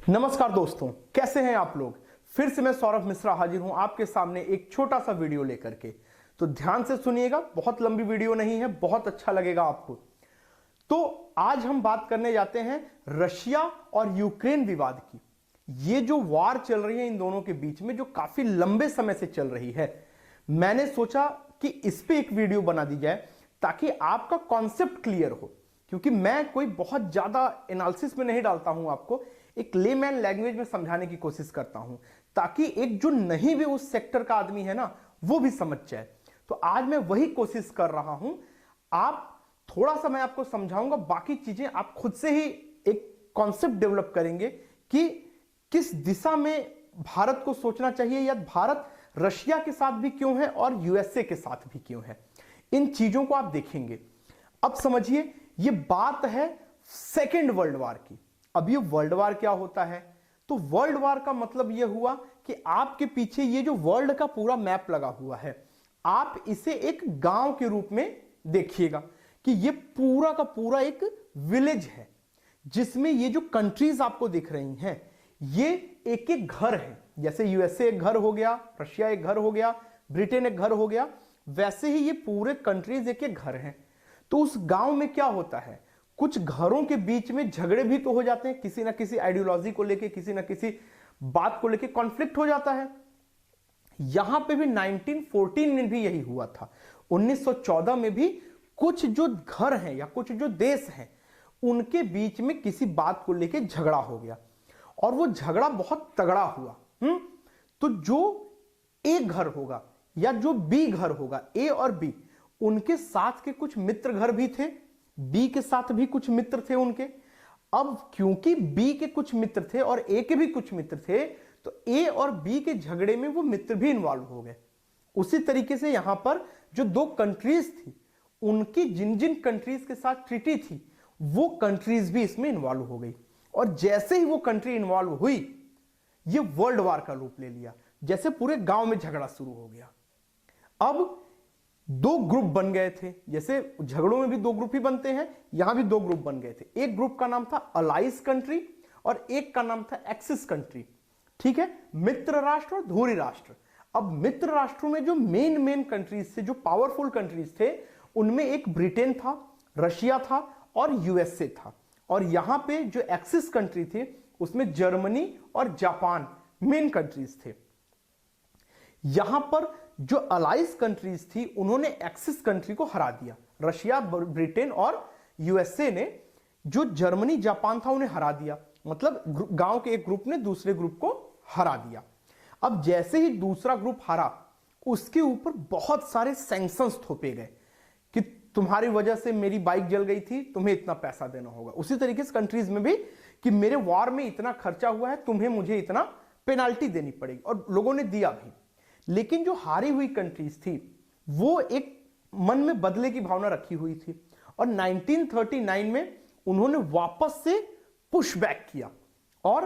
नमस्कार दोस्तों, कैसे हैं आप लोग। फिर से मैं सौरभ मिश्रा हाजिर हूं आपके सामने एक छोटा सा वीडियो लेकर के। तो ध्यान से सुनिएगा, बहुत लंबी वीडियो नहीं है, बहुत अच्छा लगेगा आपको। तो आज हम बात करने जाते हैं रशिया और यूक्रेन विवाद की। ये जो वार चल रही है इन दोनों के बीच में, जो काफी लंबे समय से चल रही है, मैंने सोचा कि इस पे एक वीडियो बना दी जाए ताकि आपका कॉन्सेप्ट क्लियर हो। क्योंकि मैं कोई बहुत ज्यादा एनालिसिस में नहीं डालता हूं, आपको एक लेमैन लैंग्वेज में समझाने की कोशिश करता हूं ताकि एक जो नहीं भी उस सेक्टर का आदमी है ना, वो भी समझ जाए। तो आज मैं वही कोशिश कर रहा हूं। आप थोड़ा सा मैं आपको समझाऊंगा, बाकी चीजें आप खुद से ही एक कॉन्सेप्ट डेवलप करेंगे कि किस दिशा में भारत को सोचना चाहिए, या भारत रशिया के साथ भी क्यों है और यूएसए के साथ भी क्यों है। इन चीजों को आप देखेंगे। अब समझिए, ये बात है सेकेंड वर्ल्ड वार की। अब ये वर्ल्ड वार क्या होता है? तो वर्ल्ड वार का मतलब यह हुआ कि आपके पीछे ये जो वर्ल्ड का पूरा मैप लगा हुआ है, आप इसे एक गांव के रूप में देखिएगा कि ये पूरा का पूरा एक विलेज है, जिसमें ये जो कंट्रीज आपको दिख रही हैं, ये एक एक घर है। जैसे यूएसए एक घर हो गया, रशिया एक घर हो गया, ब्रिटेन एक घर हो गया, वैसे ही ये पूरे कंट्रीज एक एक घर हैं। तो उस गांव में क्या होता है, कुछ घरों के बीच में झगड़े भी तो हो जाते हैं, किसी ना किसी आइडियोलॉजी को लेके, किसी ना किसी बात को लेके कॉन्फ्लिक्ट हो जाता है। यहां पे भी 1914 में भी यही हुआ था। 1914 में भी कुछ जो घर हैं या कुछ जो देश हैं, उनके बीच में किसी बात को लेके झगड़ा हो गया और वो झगड़ा बहुत तगड़ा हुआ। तो जो ए घर होगा या जो बी घर होगा, ए और बी, उनके साथ के कुछ मित्र घर भी थे, बी के साथ भी कुछ मित्र थे उनके। अब क्योंकि बी के कुछ मित्र थे और ए के भी कुछ मित्र थे, तो ए और बी के झगड़े में वो मित्र भी इन्वॉल्व हो गए। उसी तरीके से यहां पर जो दो कंट्रीज थी, उनकी जिन जिन कंट्रीज के साथ ट्रीटी थी, वो कंट्रीज भी इसमें इन्वॉल्व हो गई। और जैसे ही वो कंट्री इन्वॉल्व हुई, ये वर्ल्ड वार का रूप ले लिया। जैसे पूरे गांव में झगड़ा शुरू हो गया। अब दो ग्रुप बन गए थे। जैसे झगड़ों में भी दो ग्रुप ही बनते हैं, यहां भी दो ग्रुप बन गए थे। एक ग्रुप का नाम था अलाइज कंट्री और एक का नाम था एक्सिस कंट्री। ठीक है, मित्र राष्ट्र और धुरी राष्ट्र। अब मित्र राष्ट्रों में जो मेन कंट्रीज थे, जो पावरफुल कंट्रीज थे, उनमें एक ब्रिटेन था, रशिया था और यूएसए था। और यहां पे जो एक्सिस कंट्री थे, उसमें जर्मनी और जापान मेन कंट्रीज थे। यहां पर जो अलाइज कंट्रीज थी, उन्होंने एक्सिस कंट्री को हरा दिया। रशिया, ब्रिटेन और यूएसए ने जो जर्मनी, जापान था, उन्हें हरा दिया। मतलब गांव के एक ग्रुप ने दूसरे ग्रुप को हरा दिया। अब जैसे ही दूसरा ग्रुप हारा, उसके ऊपर बहुत सारे सैंक्शंस थोपे गए कि तुम्हारी वजह से मेरी बाइक जल गई थी, तुम्हें इतना पैसा देना होगा। उसी तरीके से कंट्रीज में भी कि मेरे वॉर में इतना खर्चा हुआ है, तुम्हें मुझे इतना पेनाल्टी देनी पड़ेगी, और लोगों ने दिया भी। लेकिन जो हारी हुई कंट्रीज थी, वो एक मन में बदले की भावना रखी हुई थी, और 1939 में उन्होंने वापस से पुश बैक किया। और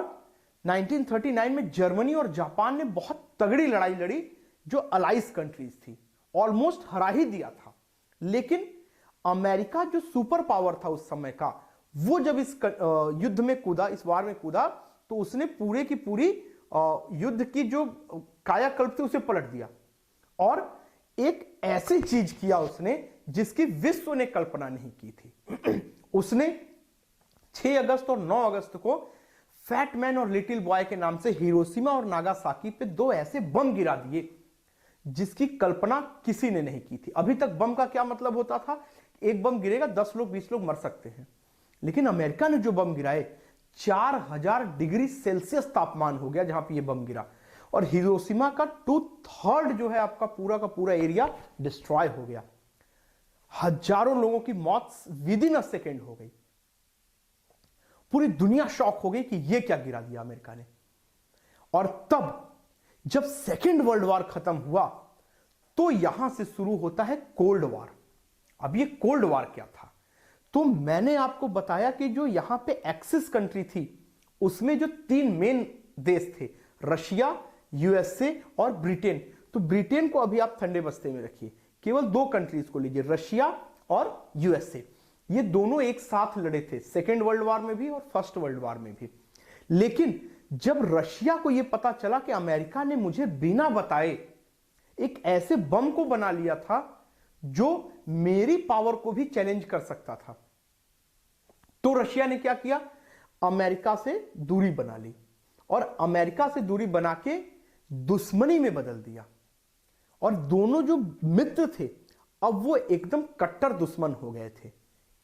1939 में जर्मनी और जापान ने बहुत तगड़ी लड़ाई लड़ी। जो अलाइज कंट्रीज थी, ऑलमोस्ट हरा ही दिया था। लेकिन अमेरिका जो सुपर पावर था उस समय का, वो जब इस युद्ध में कूदा, इस वार में कूदा, तो उसने पूरे की पूरी युद्ध की जो कायाकल्प थी उसे पलट दिया, और एक ऐसी चीज किया उसने जिसकी विश्व ने कल्पना नहीं की थी। उसने 6 अगस्त और 9 अगस्त को फैट मैन और लिटिल बॉय के नाम से हिरोशिमा और नागासाकी पे दो ऐसे बम गिरा दिए जिसकी कल्पना किसी ने नहीं की थी। अभी तक बम का क्या मतलब होता था, एक बम गिरेगा 10 लोग 20 लोग मर सकते हैं। लेकिन अमेरिका ने जो बम गिराए, 4000 डिग्री सेल्सियस तापमान हो गया जहां पे ये बम गिरा, और हिरोशिमा का 2/3 जो है आपका पूरा का पूरा एरिया डिस्ट्रॉय हो गया। हजारों लोगों की मौत विद इन अ सेकेंड हो गई। पूरी दुनिया शॉक हो गई कि ये क्या गिरा दिया अमेरिका ने। और तब जब सेकेंड वर्ल्ड वार खत्म हुआ, तो यहां से शुरू होता है कोल्ड वार। अब ये कोल्ड वार क्या था? तो मैंने आपको बताया कि जो यहां पे एक्सिस कंट्री थी, उसमें जो 3 मेन देश थे, रशिया, यूएसए और ब्रिटेन। तो ब्रिटेन को अभी आप ठंडे बस्ते में रखिए, केवल 2 कंट्रीज को लीजिए, रशिया और यूएसए। ये दोनों एक साथ लड़े थे, सेकेंड वर्ल्ड वार में भी और फर्स्ट वर्ल्ड वार में भी। लेकिन जब रशिया को यह पता चला कि अमेरिका ने मुझे बिना बताए एक ऐसे बम को बना लिया था जो मेरी पावर को भी चैलेंज कर सकता था, तो रशिया ने क्या किया, अमेरिका से दूरी बना ली और अमेरिका से दूरी बना के दुश्मनी में बदल दिया। और दोनों जो मित्र थे अब वो एकदम कट्टर दुश्मन हो गए थे।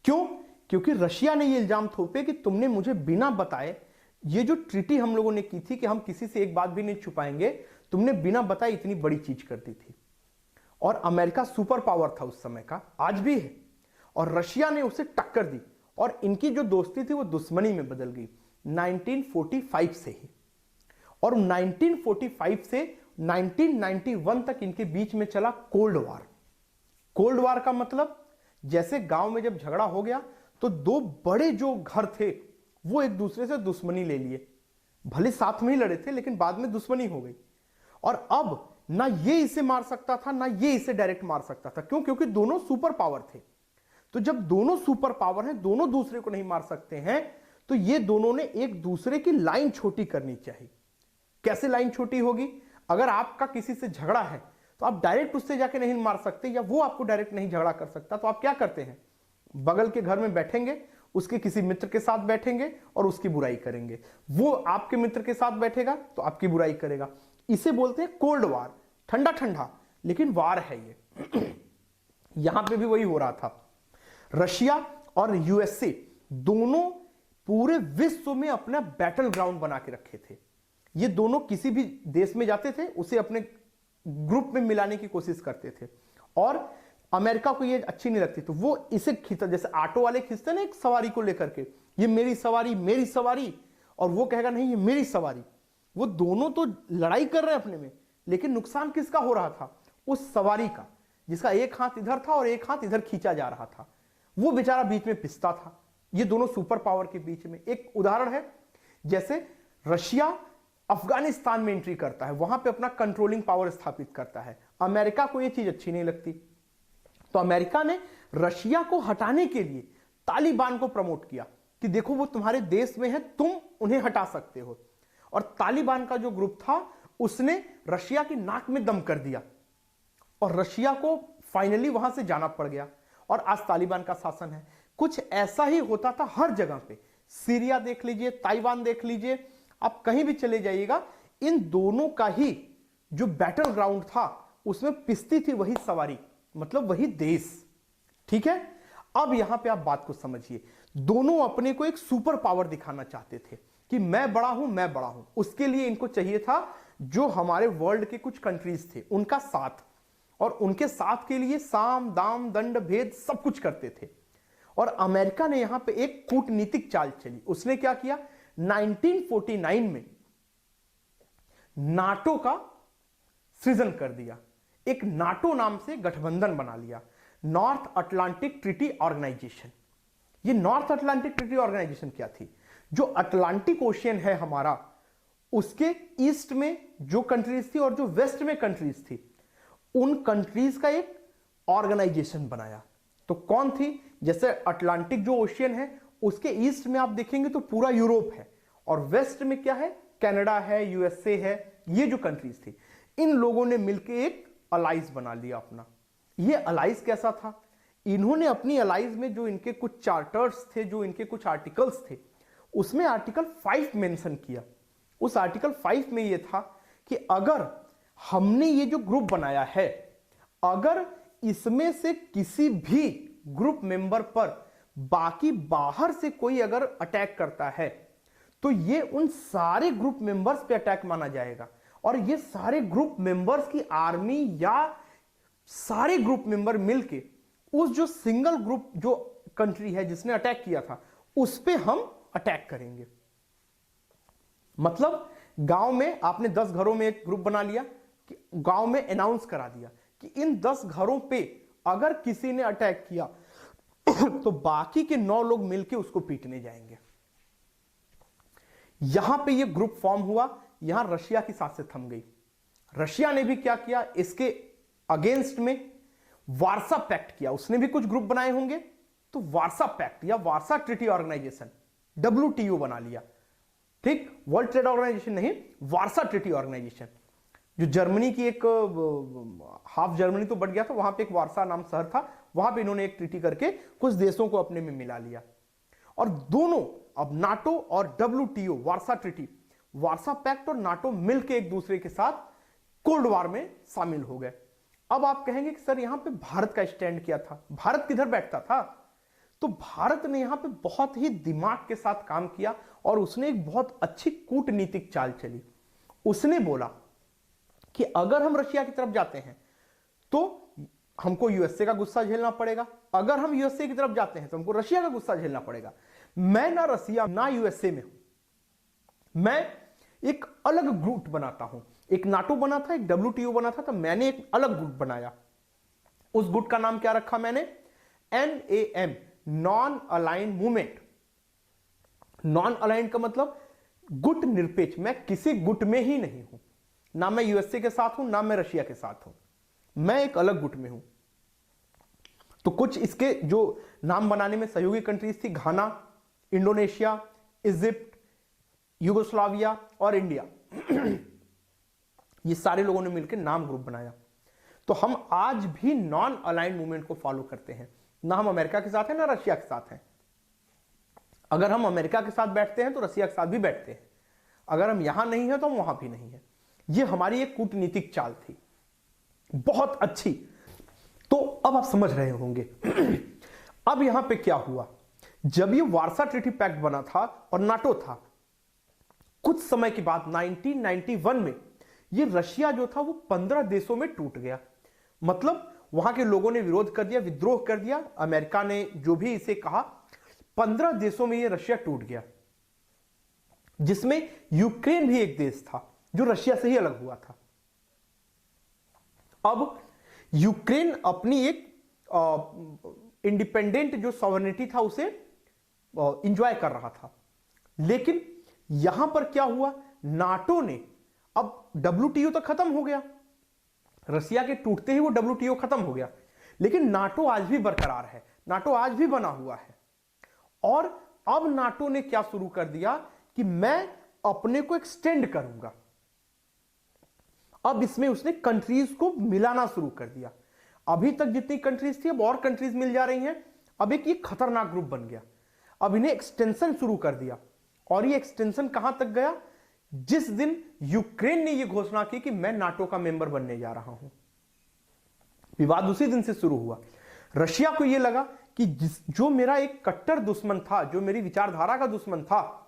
क्यों? क्योंकि रशिया ने ये इल्जाम थोपे कि तुमने मुझे बिना बताए, ये जो ट्रीटी हम लोगों ने की थी कि हम किसी से एक बात भी नहीं छुपाएंगे, तुमने बिना बताए इतनी बड़ी चीज कर दी थी। और अमेरिका सुपर पावर था उस समय का, आज भी है, और रशिया ने उसे टक्कर दी और इनकी जो दोस्ती थी वो दुश्मनी में बदल गई 1945 से ही। और 1945 से 1991 तक इनके बीच में चला कोल्ड वार। कोल्ड वार का मतलब जैसे गांव में जब झगड़ा हो गया तो दो बड़े जो घर थे वो एक दूसरे से दुश्मनी ले लिए, भले साथ में ही लड़े थे लेकिन बाद में दुश्मनी हो गई। और अब ना ये इसे मार सकता था ना ये इसे डायरेक्ट मार सकता था। क्यों? क्योंकि दोनों सुपर पावर थे। तो जब दोनों सुपर पावर हैं, दोनों दूसरे को नहीं मार सकते हैं, तो ये दोनों ने एक दूसरे की लाइन छोटी करनी चाहिए। कैसे लाइन छोटी होगी? अगर आपका किसी से झगड़ा है तो आप डायरेक्ट उससे जाके नहीं मार सकते, या वो आपको डायरेक्ट नहीं झगड़ा कर सकता, तो आप क्या करते हैं, बगल के घर में बैठेंगे, उसके किसी मित्र के साथ बैठेंगे और उसकी बुराई करेंगे। वो आपके मित्र के साथ बैठेगा तो आपकी बुराई करेगा। इसे बोलते हैं कोल्ड वार, ठंडा ठंडा, लेकिन वार है ये। यहां पे भी वही हो रहा था। रशिया और यूएसए दोनों पूरे विश्व में अपना बैटल ग्राउंड बना के रखे थे। ये दोनों किसी भी देश में जाते थे उसे अपने ग्रुप में मिलाने की कोशिश करते थे, और अमेरिका को ये अच्छी नहीं लगती तो वो इसे खींचा, जैसे ऑटो वाले खींचते ना एक सवारी को लेकर के, ये मेरी सवारी मेरी सवारी, और वो कहेगा नहीं ये मेरी सवारी। वो दोनों तो लड़ाई कर रहे हैं अपने में, लेकिन नुकसान किसका हो रहा था? उस सवारी का, जिसका एक हाथ इधर था और एक हाथ इधर खींचा जा रहा था। वो बेचारा बीच में पिसता था। ये दोनों सुपर पावर के बीच में एक उदाहरण है, जैसे रशिया अफगानिस्तान में एंट्री करता है, वहां पे अपना कंट्रोलिंग पावर स्थापित करता है। अमेरिका को यह चीज अच्छी नहीं लगती, तो अमेरिका ने रशिया को हटाने के लिए तालिबान को प्रमोट किया कि देखो वो तुम्हारे देश में है, तुम उन्हें हटा सकते हो। और तालिबान का जो ग्रुप था उसने रशिया की नाक में दम कर दिया और रशिया को फाइनली वहां से जाना पड़ गया, और आज तालिबान का शासन है। कुछ ऐसा ही होता था हर जगह पे। सीरिया देख लीजिए, ताइवान देख लीजिए, आप कहीं भी चले जाइएगा, इन दोनों का ही जो बैटल ग्राउंड था उसमें पिसती थी वही सवारी, मतलब वही देश। ठीक है, अब यहां पे आप बात को समझिए। दोनों अपने को एक सुपर पावर दिखाना चाहते थे कि मैं बड़ा हूं, मैं बड़ा हूं। उसके लिए इनको चाहिए था जो हमारे वर्ल्ड के कुछ कंट्रीज थे उनका साथ, और उनके साथ के लिए साम दाम दंड भेद सब कुछ करते थे। और अमेरिका ने यहां पे एक कूटनीतिक चाल चली। उसने क्या किया, 1949 में नाटो का सृजन कर दिया। एक नाटो नाम से गठबंधन बना लिया, नॉर्थ अटलांटिक ट्रीटी ऑर्गेनाइजेशन। ये नॉर्थ अटलांटिक ट्रीटी ऑर्गेनाइजेशन क्या थी? जो अटलांटिक ओशियन है हमारा, उसके ईस्ट में जो कंट्रीज थी और जो वेस्ट में कंट्रीज थी, उन कंट्रीज का एक ऑर्गेनाइजेशन बनाया। तो कौन थी? जैसे अटलांटिक जो ओशियन है उसके ईस्ट में आप देखेंगे तो पूरा यूरोप है, और वेस्ट में क्या है, कनाडा है, यूएसए है, ये जो कंट्रीज थी, इन लोगों ने मिलकर एक अलाइज बना लिया अपना। ये अलाइज कैसा था? इन्होंने अपनी अलाइज में जो इनके कुछ चार्टर्स थे, जो इनके कुछ आर्टिकल्स थे, उसमें आर्टिकल 5 मेंशन किया। उस आर्टिकल 5 में यह था कि अगर हमने ये जो ग्रुप बनाया है, अगर इसमें से किसी भी ग्रुप मेंबर पर बाकी बाहर से कोई अगर अटैक करता है तो ये उन सारे ग्रुप मेंबर्स पे अटैक माना जाएगा, और ये सारे ग्रुप मेंबर्स की आर्मी या सारे ग्रुप मेंबर मिलके उस जो सिंगल ग्रुप जो कंट्री है जिसने अटैक किया था उस पे हम अटैक करेंगे। मतलब गांव में आपने 10 घरों में एक ग्रुप बना लिया, कि गांव में अनाउंस करा दिया कि इन 10 घरों पे अगर किसी ने अटैक किया तो बाकी के 9 लोग मिलके उसको पीटने जाएंगे। यहां पे ये ग्रुप फॉर्म हुआ, यहां रशिया की सांसें थम गई। रशिया ने भी क्या किया, इसके अगेंस्ट में वार्सा पैक्ट किया। उसने भी कुछ ग्रुप बनाए होंगे, तो वार्सा पैक्ट या वार्सा ट्रीटी ऑर्गेनाइजेशन WTO बना लिया ठीक, वर्ल्ड ट्रेड ऑर्गेनाइजेशन नहीं, वार्सा ट्रीटी ऑर्गेनाइजेशन, जो जर्मनी की एक हाफ जर्मनी तो बट गया था, वहां पे एक वार्सा नाम शहर था, वहां पे इन्होंने एक ट्रीटी करके कुछ देशों को अपने में मिला लिया। और दोनों अब नाटो और WTO, Warsaw treaty, Warsaw pact और नाटो मिलकर एक दूसरे के साथ कोल्ड वॉर में शामिल हो गए। अब आप कहेंगे कि सर यहां पे भारत का स्टैंड क्या था, भारत किधर बैठता था? तो भारत ने यहां पे बहुत ही दिमाग के साथ काम किया और उसने एक बहुत अच्छी कूटनीतिक चाल चली। उसने बोला कि अगर हम रशिया की तरफ जाते हैं तो हमको यूएसए का गुस्सा झेलना पड़ेगा, अगर हम यूएसए की तरफ जाते हैं तो हमको रशिया का गुस्सा झेलना पड़ेगा। मैं ना रशिया ना यूएसए में हूं, मैं एक अलग गुट बनाता हूं। एक नाटो बना था, एक WTO बना था, तो मैंने एक अलग गुट बनाया। उस गुट का नाम क्या रखा मैंने? NAM, non aligned movement. Non aligned का मतलब गुट निरपेक्ष, मैं किसी गुट में ही नहीं हूं, ना मैं यूएसए के साथ हूं ना मैं रशिया के साथ हूं, मैं एक अलग गुट में हूं। तो कुछ इसके जो नाम बनाने में सहयोगी कंट्रीज थी, घाना, इंडोनेशिया, इजिप्ट, युगोस्लाविया और इंडिया। ये सारे लोगों ने मिलकर नाम ग्रुप बनाया। तो हम आज भी नॉन अलाइंड मूवमेंट को फॉलो करते हैं, ना हम अमेरिका के साथ हैं ना रशिया के साथ हैं। अगर हम अमेरिका के साथ बैठते हैं तो रशिया के साथ भी बैठते हैं, अगर हम यहां नहीं है तो हम वहां भी नहीं है। यह हमारी एक कूटनीतिक चाल थी, बहुत अच्छी। तो अब आप समझ रहे होंगे अब यहां पे क्या हुआ। जब ये वार्सा ट्रीटी पैक्ट बना था और नाटो था, कुछ समय के बाद 1991 में ये रशिया जो था वो 15 देशों में टूट गया। मतलब वहां के लोगों ने विरोध कर दिया, विद्रोह कर दिया, अमेरिका ने जो भी इसे कहा, 15 देशों में ये रशिया टूट गया, जिसमें यूक्रेन भी एक देश था जो रशिया से ही अलग हुआ था। अब यूक्रेन अपनी एक इंडिपेंडेंट जो सॉवरेनिटी था उसे एंजॉय कर रहा था। लेकिन यहां पर क्या हुआ, नाटो ने, अब WTO तो खत्म हो गया, रशिया के टूटते ही वो WTO खत्म हो गया, लेकिन नाटो आज भी बरकरार है, नाटो आज भी बना हुआ है। और अब नाटो ने क्या शुरू कर दिया कि मैं अपने को एक्सटेंड करूंगा। अब इसमें उसने कंट्रीज को मिलाना शुरू कर दिया। अभी तक जितनी कंट्रीज थी अब और कंट्रीज मिल जा रही हैं। अब एक ये खतरनाक ग्रुप बन गया। अब इन्हें एक्सटेंशन शुरू कर दिया, और ये एक्सटेंशन कहां तक गया, जिस दिन यूक्रेन ने यह घोषणा की कि मैं नाटो का मेंबर बनने जा रहा हूं, विवाद उसी दिन से शुरू हुआ। रशिया को यह लगा कि जो मेरा एक कट्टर दुश्मन था, जो मेरी विचारधारा का दुश्मन था,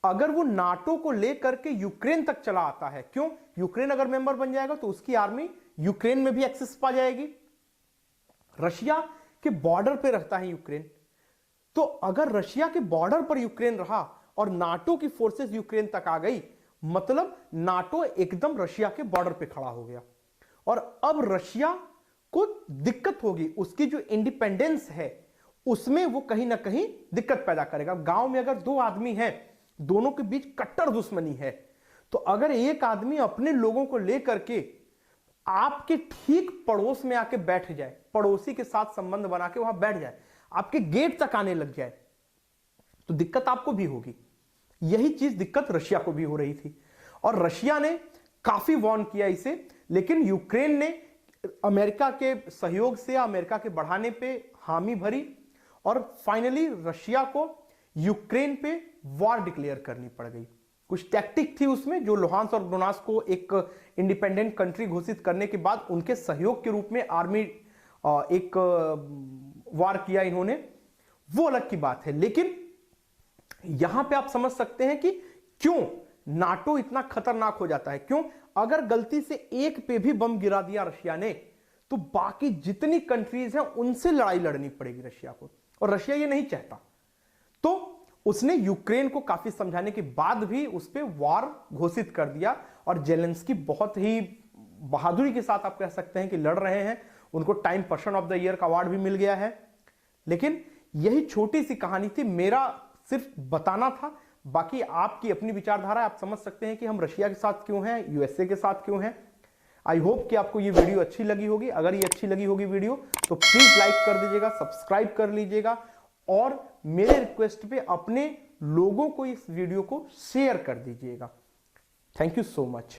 अगर वो नाटो को लेकर के यूक्रेन तक चला आता है, क्यों, यूक्रेन अगर मेंबर बन जाएगा तो उसकी आर्मी यूक्रेन में भी एक्सेस पा जाएगी। रशिया के बॉर्डर पे रहता है यूक्रेन, तो अगर रशिया के बॉर्डर पर यूक्रेन रहा और नाटो की फोर्सेस यूक्रेन तक आ गई, मतलब नाटो एकदम रशिया के बॉर्डर पे खड़ा हो गया। और अब रशिया को दिक्कत होगी, उसकी जो इंडिपेंडेंस है उसमें वो कहीं ना कहीं दिक्कत पैदा करेगा। गांव में अगर दो आदमी हैं, दोनों के बीच कट्टर दुश्मनी है, तो अगर एक आदमी अपने लोगों को लेकर के आपके ठीक पड़ोस में आके बैठ जाए, पड़ोसी के साथ संबंध बना के वहां बैठ जाए, आपके गेट तक आने लग जाए, तो दिक्कत आपको भी होगी। यही चीज दिक्कत रशिया को भी हो रही थी, और रशिया ने काफी वार्न किया इसे, लेकिन यूक्रेन ने अमेरिका के सहयोग से, अमेरिका के बढ़ाने पे हामी भरी, और फाइनली रशिया को यूक्रेन पे वॉर डिक्लेयर करनी पड़ गई। कुछ टैक्टिक थी उसमें, जो लुहांस और डोनास को एक इंडिपेंडेंट कंट्री घोषित करने के बाद उनके सहयोग के रूप में आर्मी एक वार किया इन्होंने, वो अलग की बात है। लेकिन यहां पे आप समझ सकते हैं कि क्यों नाटो इतना खतरनाक हो जाता है। क्यों, अगर गलती से एक पे भी बम गिरा दिया रशिया ने, तो बाकी जितनी कंट्रीज हैं उनसे लड़ाई लड़नी पड़ेगी रशिया को, और रशिया ये नहीं चाहता। तो उसने यूक्रेन को काफी समझाने के बाद भी उस पर वॉर घोषित कर दिया, और जेलेंस्की बहुत ही बहादुरी के साथ आप कह सकते हैं कि लड़ रहे हैं। उनको time person of the year का अवार्ड भी मिल गया है। लेकिन यही छोटी सी कहानी थी, मेरा सिर्फ बताना था, बाकी आपकी अपनी विचारधारा, आप समझ सकते हैं कि हम रशिया के साथ क्यों हैं, यूएसए के साथ क्यों हैं। आई होप कि आपको ये वीडियो अच्छी लगी होगी। अगर ये अच्छी लगी होगी वीडियो तो प्लीज लाइक कर दीजिएगा, सब्सक्राइब कर लीजिएगा, और मेरे रिक्वेस्ट पे अपने लोगों को इस वीडियो को शेयर कर दीजिएगा। Thank you so much.